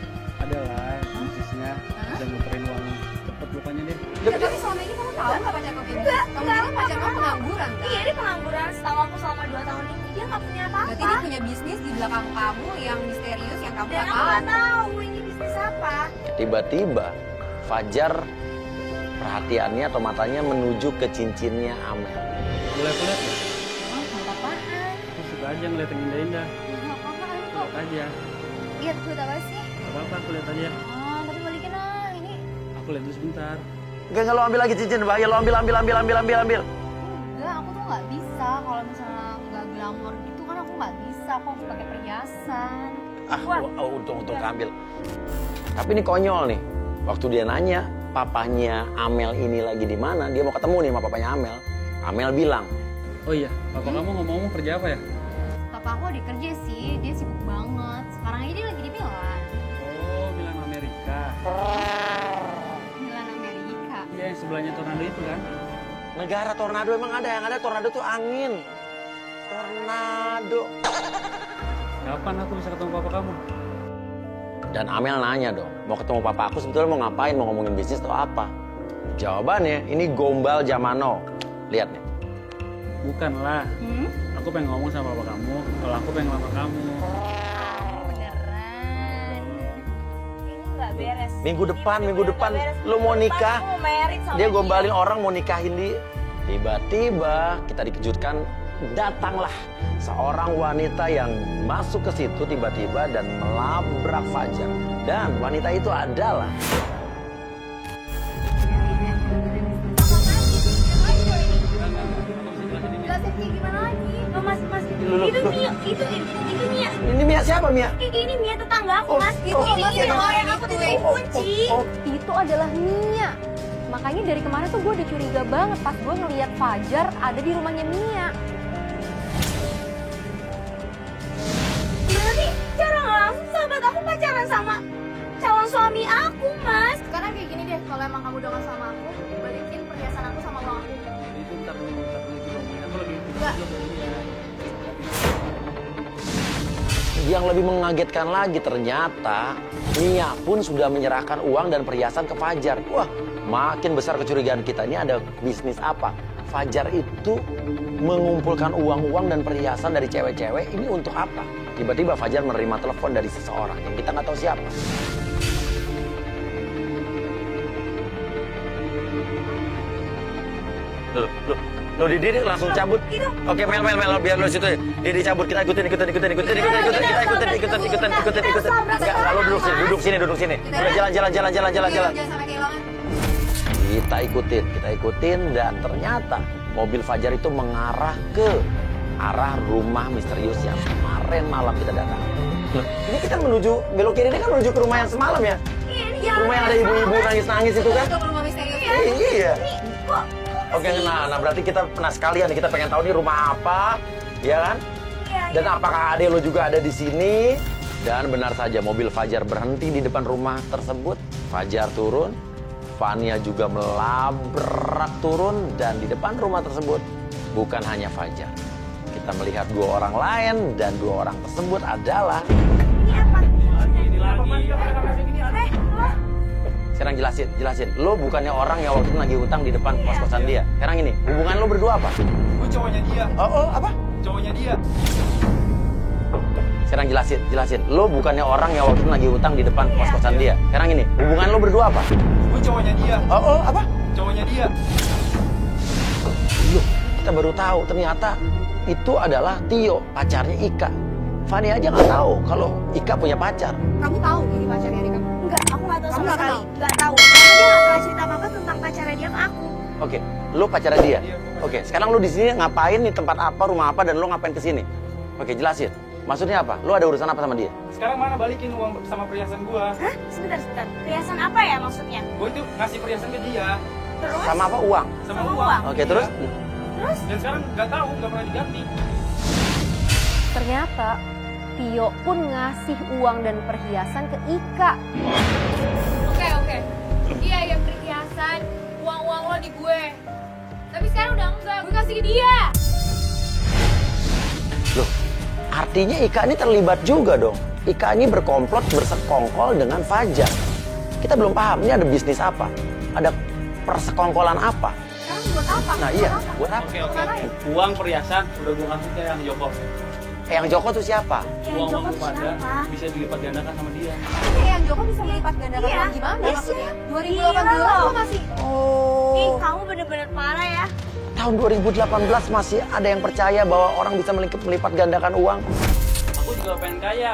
Ada lah bisnisnya, bisa muterin uang cepet lupanya deh. Ya, tapi selama ini kamu tahu nggak pacar kamu ini? Kamu bilang pacar kamu pengangguran kan? Iya dia pengangguran setahu aku selama 2 tahun ini. Dia nggak punya apa-apa. Berarti dia punya bisnis di belakang kamu yang misterius yang kamu Dan nggak aku tahu. nggak tahu ini bisnis apa. Tiba-tiba Fajar perhatiannya atau matanya menuju ke cincinnya Amel. Boleh aku lihat ya? Oh, nggak apaan. Aku suka aja ngeliat yang indah-indah. Nggak apa-apa kok. Lihat aja. Lihat kulit apa sih? Gak apa-apa, aku lihat aja. Tapi balikin ini. Aku lihat dulu sebentar. Enggak, lo ambil lagi cincin, bahaya, lo ambil. Enggak, aku tuh nggak bisa. Kalau misalnya nggak glamor gitu kan aku nggak bisa. Aku harus pakai perhiasan. Untung ambil. Tapi ini konyol nih. Waktu dia nanya papahnya Amel ini lagi di mana, dia mau ketemu nih sama papanya Amel. Amel bilang, Oh iya, papa kamu ngomong-ngomong kerja apa ya? Papa aku ada kerja sih, dia sibuk banget. Sekarang aja dia lagi di Milan. Oh, Milan Amerika. Milan Amerika. Iya, yang sebelahnya tornado itu kan? negara tornado emang ada, yang ada tornado tuh angin. Tornado. Kapan aku bisa ketemu papa kamu? Dan Amel nanya dong, mau ketemu papa aku sebetulnya mau ngapain, mau ngomongin bisnis atau apa? Jawabannya, ini gombal zaman now. Lihat nih. Bukan lah. Aku pengen ngomong sama papa kamu, kalau aku pengen ngelamar kamu. Beneran. Ini nggak beres. Minggu depan, beres. lu mau nikah. Aku mau merit sama Dia gombalin orang mau nikahin dia. Tiba-tiba kita dikejutkan, datanglah seorang wanita yang masuk ke situ tiba-tiba dan melabrak Fajar. Dan wanita itu adalah Jelasin kayak gimana lagi? Mas, Loh. itu Mia, itu Mia. ini Mia siapa Mia? Ini Mia tetangga aku, Oh, Mas. oh, Ini Mas, Mia yang orang aku itu. titip kunci. Itu adalah Mia. Makanya dari kemarin tuh gue udah curiga banget pas gue ngeliat Fajar ada di rumahnya Mia. Berarti langsung sahabat aku pacaran sama calon suami aku, Mas. Sekarang kayak gini deh, kalau emang kamu udah gak sama aku, balikin perhiasan aku sama uang aku. Itu bentar dulu aku lagi Enggak. Yang lebih mengagetkan lagi ternyata Nia pun sudah menyerahkan uang dan perhiasan ke Fajar. Wah, makin besar kecurigaan kita. Ini ada bisnis apa? Fajar itu mengumpulkan uang-uang dan perhiasan dari cewek-cewek. Ini untuk apa? Tiba-tiba Fajar menerima telepon dari seseorang yang kita nggak tahu siapa. Loh, Didi langsung cabut. Oke, Mel, biar lo situ. Didi cabut, kita ikutin. Enggak, lo duduk sini. Udah jalan. Jangan sampai kehilangan. Kita ikutin dan ternyata mobil Fajar itu mengarah ke arah rumah misterius yang kemarin malam kita datang. Loh, ini kita belok kiri ini kan menuju ke rumah yang semalam ya? Iya. Rumah yang ada ibu-ibu nangis-nangis itu kan? Itu rumah misterius. Iya. Oke, nah berarti kita pernah sekalian kita pengen tahu nih rumah apa, ya kan? Iya. Dan apakah adek lo juga ada di sini? Dan benar saja mobil Fajar berhenti di depan rumah tersebut. Fajar turun, Fania juga melabrak turun dan di depan rumah tersebut bukan hanya Fajar. Kita melihat dua orang lain dan dua orang tersebut adalah. Ini apa? Ini lagi. Sekarang jelasin. Lo bukannya orang yang waktu itu nagih utang di depan kos-kosan dia. Sekarang ini, hubungan lo berdua apa? Gue cowoknya dia. Oh, apa? Cowoknya dia. Sekarang jelasin. Lo bukannya orang yang waktu itu nagih utang di depan kos-kosan dia. Sekarang ini, hubungan lo berdua apa? Gue cowoknya dia. Oh, apa? Cowoknya dia. Loh, kita baru tahu ternyata itu adalah Tio, pacarnya Ika. Fani aja nggak tahu kalau Ika punya pacar. Kamu tahu ini pacarnya Rika? Enggak, aku nggak tahu Kamu sama nggak sekali. tahu? Nggak tahu. Karena dia nggak pernah cerita apa-apa tentang pacarnya dia ke aku. Oke, lo pacarnya dia. Oke, sekarang lo di sini ngapain nih, tempat apa, rumah apa, dan lo ngapain ke sini? Oke, jelasin. Maksudnya apa? Lo ada urusan apa sama dia? Sekarang mana balikin uang sama perhiasan gua? Hah? Sebentar. Perhiasan apa ya maksudnya? Gue itu ngasih perhiasan ke dia Terus? Sama apa? Uang. sama Sama uang. uang. Oke, terus? Terus? Dan sekarang nggak tahu, nggak pernah diganti. Ternyata Tio pun ngasih uang dan perhiasan ke Ika. Oke. Iya, perhiasan, uang lo di gue. Tapi sekarang udah enggak, gue kasih ke dia. Loh, artinya Ika ini terlibat juga dong. Ika ini berkomplot, bersekongkol dengan Fajar. Kita belum paham, ini ada bisnis apa? Ada persekongkolan apa? Sekarang buat apa? Nah iya, buat apa? Oke. Uang perhiasan udah gue kasih ke yang Joko. Yang Joko tuh siapa? Yang Joko Uang pada siapa? bisa dilipat gandakan sama dia. Yang Joko bisa melipat gandakan Iya. uang gimana Iya. maksudnya? Gila 2018 loh. lo masih... Ih, Oh, kamu bener-bener parah ya. tahun 2018 masih ada yang percaya bahwa orang bisa melipat gandakan uang. Aku juga pengen kaya.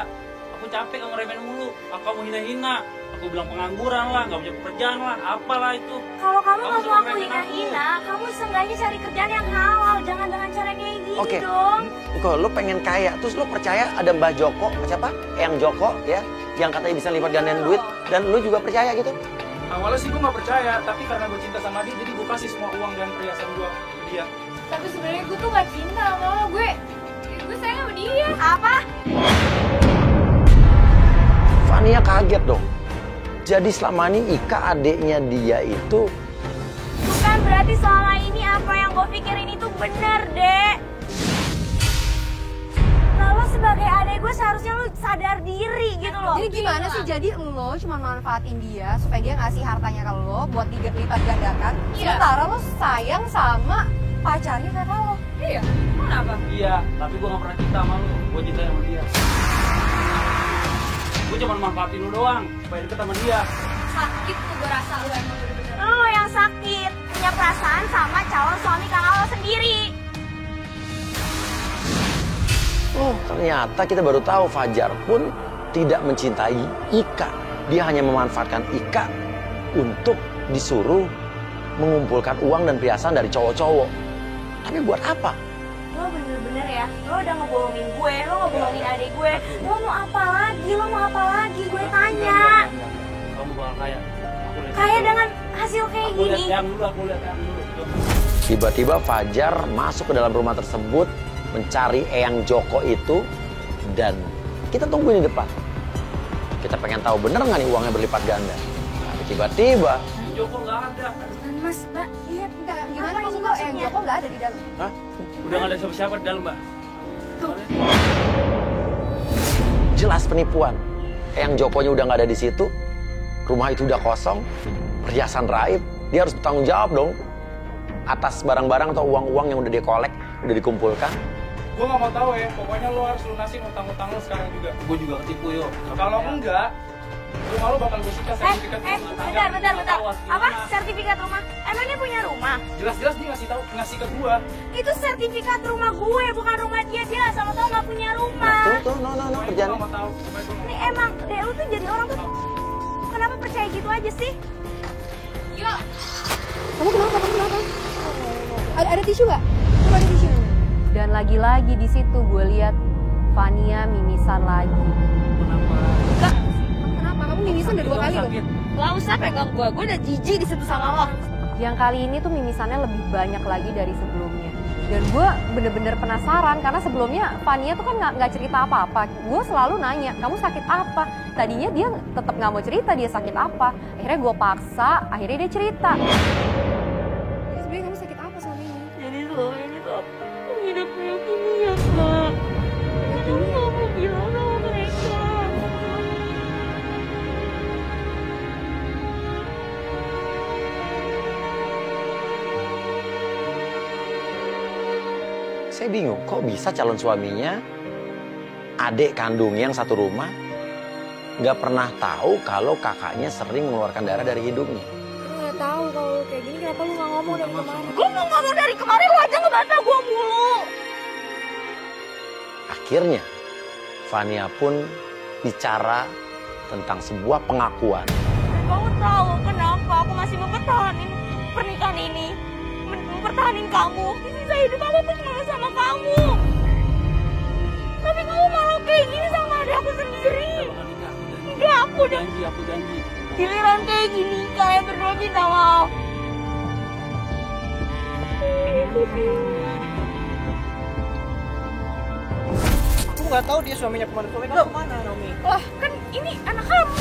Aku capek nggak ngeremehin mulu. Aku mau hina-hina. Aku bilang pengangguran lah, nggak punya pekerjaan lah, apalah itu. Kalau kamu Kamu nggak mau suka aku ngeremehin aku. hina-hina, kamu seenggaknya cari kerjaan yang halal. Jangan dengan cara kayak gitu Oke. dong. Kok lo pengen kaya, terus lo percaya ada Mbah Joko, siapa? Eyang Joko ya, yang katanya bisa lipat gandakan duit, dan lo juga percaya gitu? Awalnya sih gue nggak percaya, tapi karena gue cinta sama dia, jadi gue kasih semua uang dan perhiasan gue ke dia. Tapi sebenarnya gue tuh gak cinta sama lo, gue sayang sama dia. Apa? Fania kaget dong. Jadi selama ini Ika adiknya dia itu. Bukan berarti selama ini apa yang gue pikirin itu bener, Dek. Lalu sebagai adik gue seharusnya lu sadar diri gitu loh. Jadi gimana sih? Jadi lo cuma manfaatin dia supaya dia ngasih hartanya ke lo buat dilipat gandakan. Iya. Sementara lo sayang sama pacarnya kakak lo. Iya, kenapa? Iya, tapi gue nggak pernah cinta sama lu. Gue cinta sama dia. Gue cuma manfaatin lu doang supaya deket sama dia. Sakit tuh gue rasa lo emang bener-bener. Lu yang sakit, punya perasaan sama calon suami kakak lo sendiri. Oh, ternyata kita baru tahu Fajar pun tidak mencintai Ika. Dia hanya memanfaatkan Ika untuk disuruh mengumpulkan uang dan perhiasan dari cowok-cowok. Tapi buat apa? Lo bener-bener ya, lo udah ngebohongin gue, lo ngebohongin adik gue. Lo mau apa lagi? Lo mau apa lagi? Gue tanya. Kamu bakal kaya. Aku lihat. Kayak dengan hasil kayak Aku lihat gini. yang dulu, aku lihat yang dulu. Tiba-tiba Fajar masuk ke dalam rumah tersebut mencari Eyang Joko itu dan kita tunggu di depan. Kita pengen tahu bener nggak nih uangnya berlipat ganda. Tapi tiba-tiba Joko nggak ada. Mas, Mbak, iya Enggak, gimana Apa maksud ini lo? maksudnya? Joko nggak ada di dalam. Hah? Udah nggak ada siapa-siapa di dalam, Mbak. Jelas penipuan. Yang Jokonya udah nggak ada di situ, rumah itu udah kosong, perhiasan raib, dia harus bertanggung jawab dong atas barang-barang atau uang-uang yang udah dia kolek, udah dikumpulkan. Gue gak mau tahu ya, pokoknya lo harus lunasin utang-utang lo sekarang juga. Gue juga ketipu, yo. Kalau enggak, rumah lo bakal gue sita sertifikat rumah tangga. bentar. Apa? Sertifikat rumah? Emangnya punya rumah? Jelas-jelas dia ngasih ke gue. Itu sertifikat rumah gue, bukan rumah dia. Dia sama tau nggak punya rumah. Tuh, no, Gue kerjaan. gak mau tahu. Ini emang, dek lu tuh jadi orang tuh kenapa percaya gitu aja sih? Yuk, Kamu kenapa? Ada tisu nggak? Coba ada tisu. Dan lagi-lagi di situ gue lihat Fania mimisan lagi. Kenapa? Kenapa? Kamu mimisan udah 2 kali loh. Gak usah pegang gue udah jijik di situ sama lo. Yang kali ini tuh mimisannya lebih banyak lagi dari sebelumnya. Dan gue bener-bener penasaran karena sebelumnya Fania tuh kan nggak cerita apa-apa. Gue selalu nanya, kamu sakit apa? Tadinya dia tetap nggak mau cerita dia sakit apa. Akhirnya gue paksa, akhirnya dia cerita. Terus sebenarnya kamu sakit apa selama ini? Jadi selama ini tuh aku hidupnya gini ya Kak. Aku gak mau bilang sama mereka. Saya bingung, kok bisa calon suaminya, adik kandungnya yang satu rumah, nggak pernah tahu kalau kakaknya sering mengeluarkan darah dari hidungnya. Gue nggak tahu kalau kayak gini kenapa lu nggak ngomong dari kemarin? Gue mau ngomong dari kemarin lo aja ngebantah gue mulu. Akhirnya, Fania pun bicara tentang sebuah pengakuan. Kamu tahu kenapa aku masih mempertahankan pernikahan ini? Mempertahankan kamu. Di sisa hidup aku pun cuma sama kamu. Tapi kamu malah kayak gini sama adik aku sendiri. Enggak, aku udah Aku janji. giliran kayak gini kalian berdua minta maaf. Aku nggak tahu dia suaminya kemana. Suaminya kemana, Naomi? Lah, kan ini anak kamu.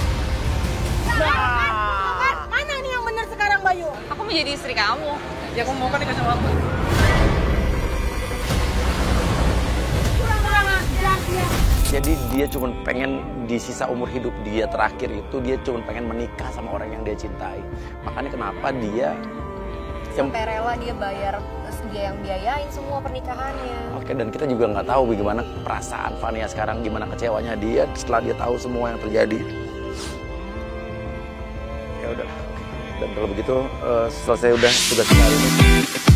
Kan, mana nih yang benar sekarang, Bayu? aku mau jadi istri kamu. Ya kamu mau kan nikah sama aku? Kurang ajar dia. Jadi dia cuma pengen di sisa umur hidup dia terakhir itu dia cuma pengen menikah sama orang yang dia cintai. Makanya kenapa dia Sampai rela dia bayar, terus dia yang biayain semua pernikahannya. Oke, dan kita juga nggak tahu bagaimana perasaan Fania sekarang, gimana kecewanya dia setelah dia tahu semua yang terjadi. Ya udah, dan kalau begitu selesai udah tugas kita hari ini.